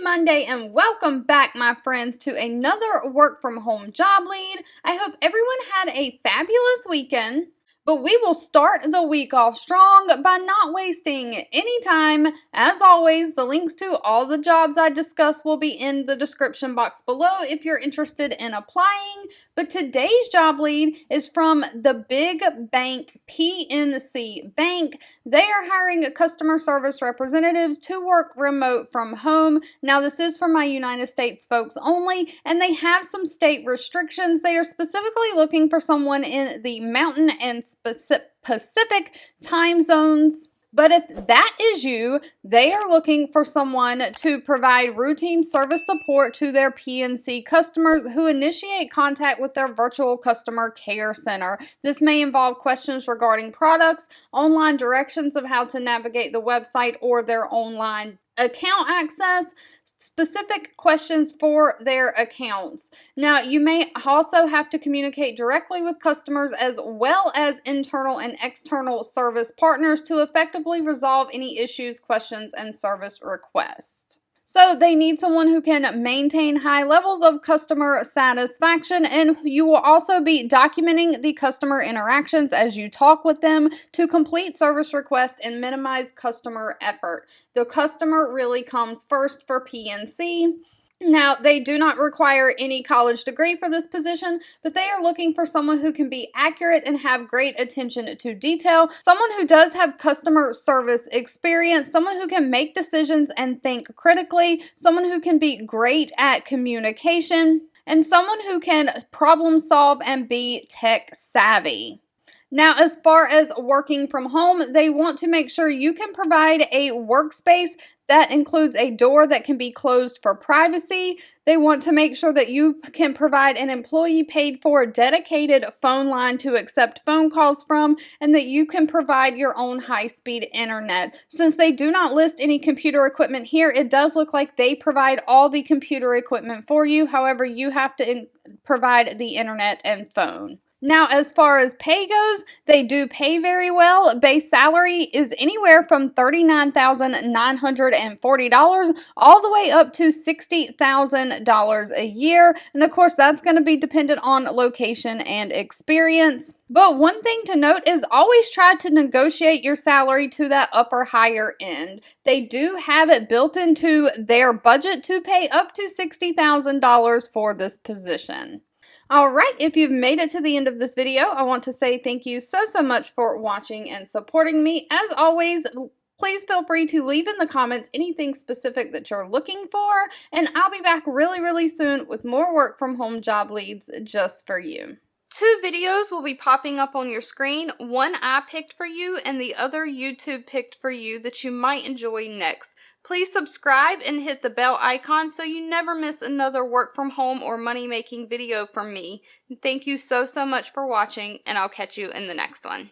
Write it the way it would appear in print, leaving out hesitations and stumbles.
Monday and welcome back, my friends, to another work from home job lead. I hope everyone had a fabulous weekend. But we will start the week off strong by not wasting any time. As always, the links to all the jobs I discuss will be in the description box below if you're interested in applying. But today's job lead is from the big bank PNC Bank. They are hiring customer service representatives to work remote from home. Now, this is for my United States folks only, and they have some state restrictions. They are specifically looking for someone in the Mountain and Pacific time zones. But if that is you, they are looking for someone to provide routine service support to their PNC customers who initiate contact with their virtual customer care center. This may involve questions regarding products, online directions of how to navigate the website or their online account access, specific questions for their accounts. Now, you may also have to communicate directly with customers as well as internal and external service partners to effectively resolve any issues, questions, and service requests. So they need someone who can maintain high levels of customer satisfaction, and you will also be documenting the customer interactions as you talk with them to complete service requests and minimize customer effort. The customer really comes first for PNC. Now, they do not require any college degree for this position, but they are looking for someone who can be accurate and have great attention to detail, someone who does have customer service experience, someone who can make decisions and think critically, someone who can be great at communication, and someone who can problem solve and be tech savvy. Now, as far as working from home, they want to make sure you can provide a workspace that includes a door that can be closed for privacy. They want to make sure that you can provide an employee paid for dedicated phone line to accept phone calls from, and that you can provide your own high-speed internet. Since they do not list any computer equipment here, it does look like they provide all the computer equipment for you. However, you have to provide the internet and phone. Now, as far as pay goes, they do pay very well. Base salary is anywhere from $39,940 all the way up to $60,000 a year. And of course, that's going to be dependent on location and experience. But one thing to note is always try to negotiate your salary to that upper higher end. They do have it built into their budget to pay up to $60,000 for this position. All right, if you've made it to the end of this video, I want to say thank you so much for watching and supporting me. As always, please feel free to leave in the comments anything specific that you're looking for, and I'll be back really soon with more work from home job leads just for you. 2 videos will be popping up on your screen. One I picked for you and the other YouTube picked for you that you might enjoy next. Please subscribe and hit the bell icon so you never miss another work from home or money making video from me. Thank you so much for watching, and I'll catch you in the next one.